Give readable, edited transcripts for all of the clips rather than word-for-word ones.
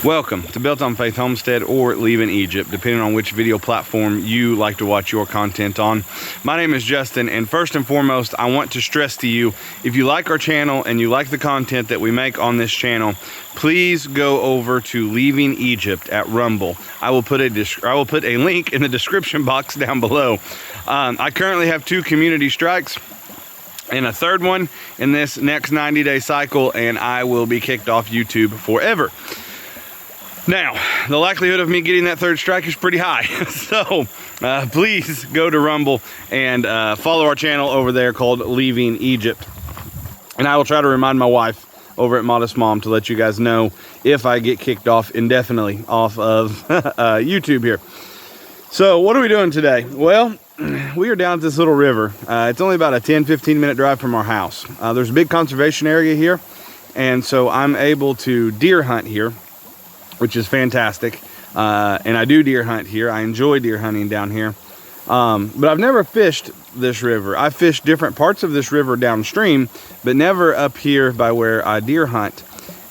Welcome to Built on Faith Homestead or Leaving Egypt, depending on which video platform you like to watch your content on. My name is Justin, and first and foremost, I want to stress to you, if you like our channel and you like the content that we make on this channel, please go over to Leaving Egypt at Rumble. I will put a link in the description box down below. I currently have 2 community strikes and a 3rd one in this next 90-day cycle, and I will be kicked off YouTube forever. Now, the likelihood of me getting that 3rd strike is pretty high. So please go to Rumble and follow our channel over there called Leaving Egypt. And I will try to remind my wife over at Modest Mom to let you guys know if I get kicked off indefinitely off of YouTube here. So what are we doing today? Well, we are down at this little river. It's only about a 10-15 minute drive from our house. There's a big conservation area here, and so I'm able to deer hunt here, which is fantastic. And I do deer hunt here. I enjoy deer hunting down here. But I've never fished this river. I fished different parts of this river downstream, but never up here by where I deer hunt.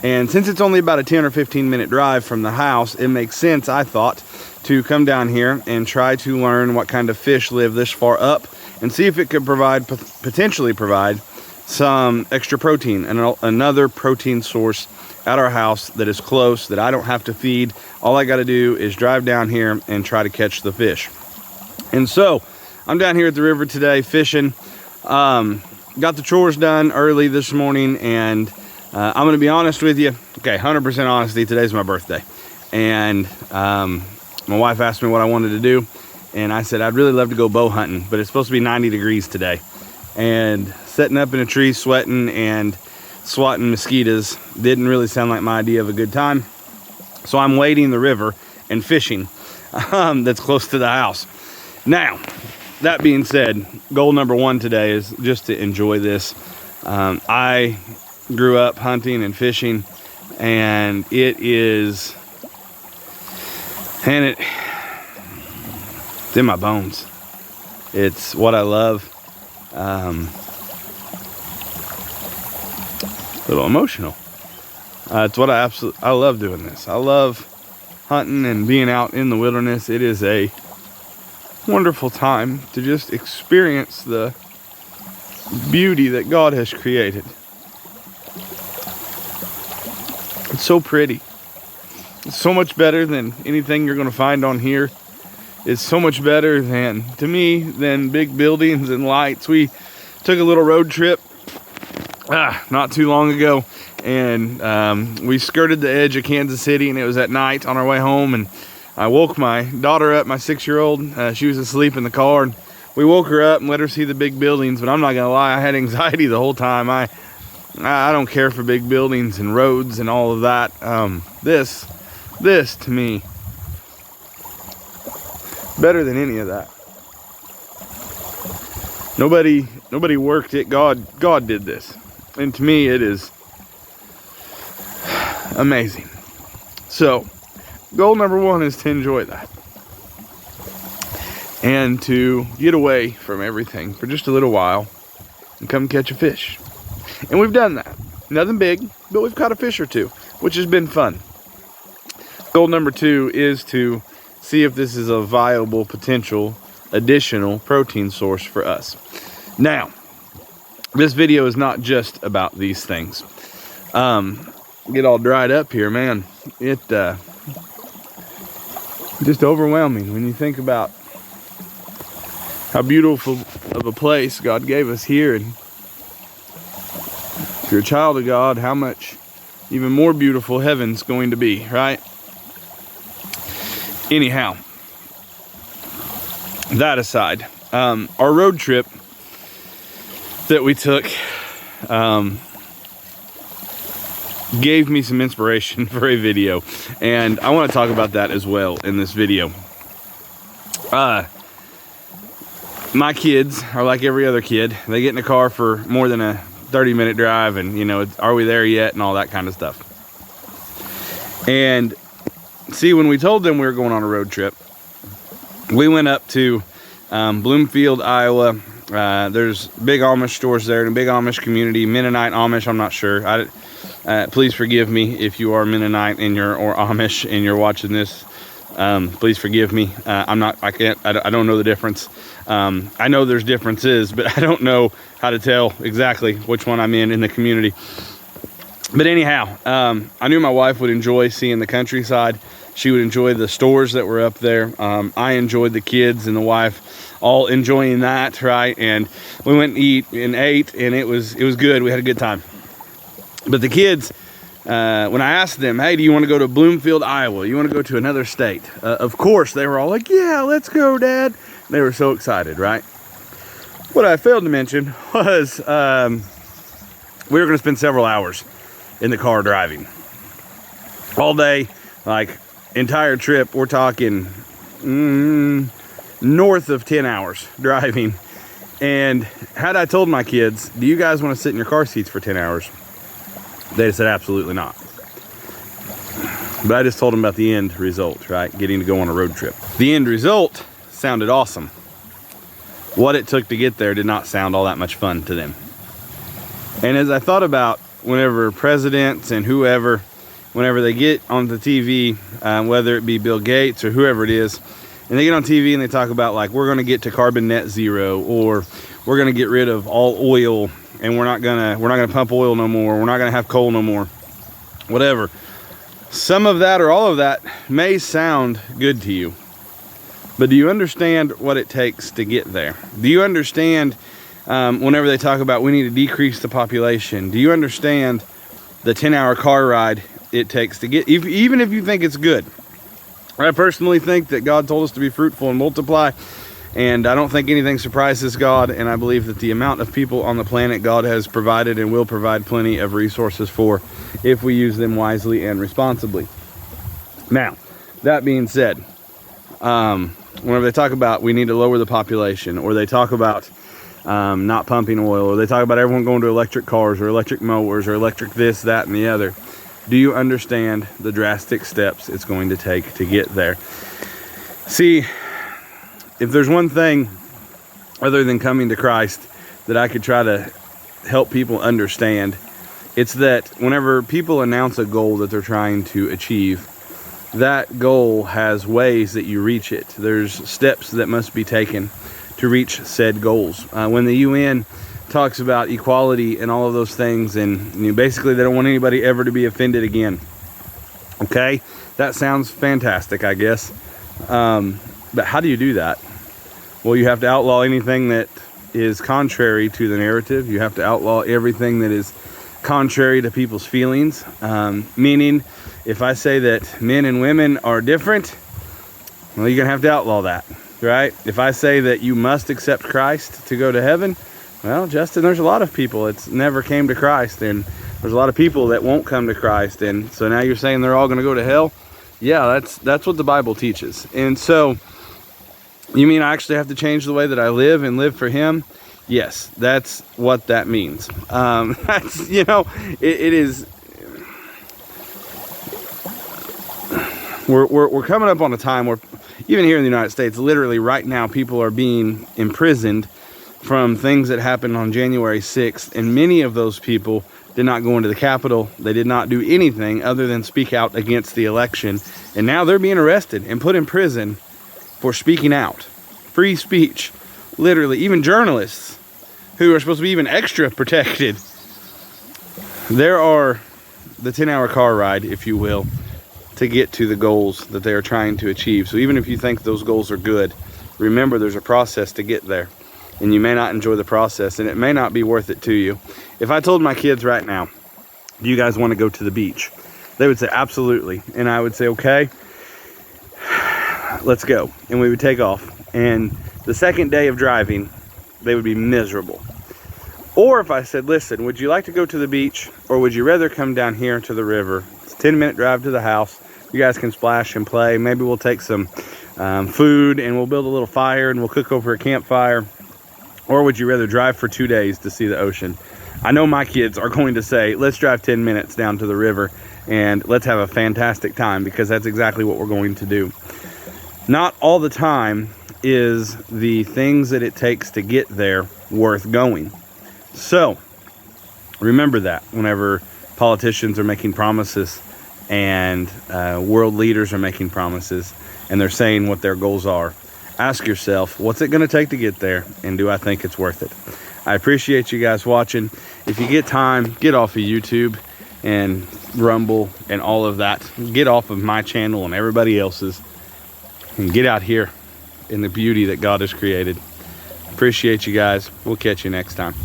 And since it's only about a 10 or 15 minute drive from the house, it makes sense, I thought, to come down here and try to learn what kind of fish live this far up and see if it could potentially provide some extra protein and another protein source at our house that is close, that I don't have to feed. All I got to do is drive down here and try to catch the fish. And so I'm down here at the river today fishing. Got the chores done early this morning, and I'm going to be honest with you. Okay, 100% honesty, today's my birthday. And my wife asked me what I wanted to do, and I said I'd really love to go bow hunting, but it's supposed to be 90 degrees today. And sitting up in a tree sweating and swatting mosquitoes didn't really sound like my idea of a good time. So I'm wading the river and fishing that's close to the house. Now, that being said, goal number 1 today is just to enjoy this. I grew up hunting and fishing, and it's in my bones. It's what I love. A little emotional. It's what I love doing this. I love hunting and being out in the wilderness. It is a wonderful time to just experience the beauty that God has created. It's so pretty. It's so much better than anything you're going to find on here. It's so much better than, to me, than big buildings and lights. We took a little road trip not too long ago, and we skirted the edge of Kansas City, and it was at night on our way home, and I woke my daughter up, my 6-year-old. She was asleep in the car, and we woke her up and let her see the big buildings. But I'm not gonna lie, I had anxiety the whole time. I don't care for big buildings and roads and all of that. This to me, better than any of that. Nobody worked it. God did this. And to me, it is amazing. So, goal number 1 is to enjoy that. And to get away from everything for just a little while and come catch a fish. And we've done that. Nothing big, but we've caught a fish or 2, which has been fun. Goal number 2 is to see if this is a viable potential additional protein source for us. Now, this video is not just about these things. Get all dried up here, man. It just overwhelming when you think about how beautiful of a place God gave us here, and if you're a child of God, how much even more beautiful heaven's going to be, right? Anyhow, that aside, our road trip that we took gave me some inspiration for a video, and I want to talk about that as well in this video. My kids are like every other kid. They get in a car for more than a 30-minute drive, and you know, are we there yet and all that kind of stuff. And see, when we told them we were going on a road trip, we went up to Bloomfield, Iowa. There's big Amish stores there, and a big Amish community, Mennonite Amish, I'm not sure. Please forgive me if you are Mennonite and or Amish and you're watching this. Please forgive me. I don't know the difference. I know there's differences, but I don't know how to tell exactly which one I'm in the community. But anyhow, I knew my wife would enjoy seeing the countryside. She would enjoy the stores that were up there. I enjoyed the kids and the wife all enjoying that, right? And we went and ate, and it was good. We had a good time. But the kids, when I asked them, hey, do you want to go to Bloomfield, Iowa? You want to go to another state? Of course, they were all like, yeah, let's go, Dad. They were so excited, right? What I failed to mention was we were going to spend several hours in the car driving. All day, like entire trip, we're talking north of 10 hours driving. And had I told my kids, do you guys want to sit in your car seats for 10 hours? They said absolutely not. But I just told them about the end result, right? Getting to go on a road trip. The end result sounded awesome. What it took to get there did not sound all that much fun to them. And as I thought about whenever presidents and whoever, whenever they get on the TV, whether it be Bill Gates or whoever it is, and they get on TV and they talk about like, we're going to get to carbon net zero, or we're going to get rid of all oil, and we're not gonna pump oil no more, we're not gonna have coal no more, whatever. Some of that or all of that may sound good to you, but do you understand what it takes to get there? Do you understand whenever they talk about we need to decrease the population? Do you understand the 10-hour car ride it takes to get, even if you think it's good? I personally think that God told us to be fruitful and multiply, and I don't think anything surprises God, and I believe that the amount of people on the planet God has provided and will provide plenty of resources for if we use them wisely and responsibly. Now, that being said, whenever they talk about we need to lower the population, or they talk about not pumping oil, or they talk about everyone going to electric cars or electric mowers or electric this, that, and the other, do you understand the drastic steps it's going to take to get there? See, if there's one thing other than coming to Christ that I could try to help people understand, it's that whenever people announce a goal that they're trying to achieve, that goal has ways that you reach it. There's steps that must be taken to reach said goals. When the UN talks about equality and all of those things, and basically they don't want anybody ever to be offended again. Okay, that sounds fantastic, I guess. But how do you do that? Well, you have to outlaw anything that is contrary to the narrative. You have to outlaw everything that is contrary to people's feelings. Meaning, if I say that men and women are different, well, you're gonna have to outlaw that, right? If I say that you must accept Christ to go to heaven, well, Justin, there's a lot of people that never came to Christ, and there's a lot of people that won't come to Christ, and so now you're saying they're all going to go to hell? Yeah, that's what the Bible teaches. And so, you mean I actually have to change the way that I live and live for Him? Yes, that's what that means. That's, it is. We're coming up on a time where, even here in the United States, literally right now, people are being imprisoned from things that happened on January 6th, and many of those people did not go into the Capitol. They did not do anything other than speak out against the election, and now they're being arrested and put in prison for speaking out. Free speech, literally. Even journalists who are supposed to be even extra protected. There are the 10-hour car ride, if you will, to get to the goals that they are trying to achieve. So even if you think those goals are good, remember there's a process to get there. And you may not enjoy the process, and it may not be worth it to you. If I told my kids right now, do you guys want to go to the beach? They would say, absolutely. And I would say, okay, let's go. And we would take off. And the second day of driving, they would be miserable. Or if I said, listen, would you like to go to the beach, or would you rather come down here to the river? It's a 10-minute drive to the house. You guys can splash and play. Maybe we'll take some food, and we'll build a little fire, and we'll cook over a campfire. Or would you rather drive for 2 days to see the ocean? I know my kids are going to say, let's drive 10 minutes down to the river and let's have a fantastic time, because that's exactly what we're going to do. Not all the time is the things that it takes to get there worth going. So remember that whenever politicians are making promises, and world leaders are making promises, and they're saying what their goals are. Ask yourself, what's it going to take to get there, and do I think it's worth it? I appreciate you guys watching. If you get time, get off of YouTube and Rumble and all of that. Get off of my channel and everybody else's, and get out here in the beauty that God has created. Appreciate you guys. We'll catch you next time.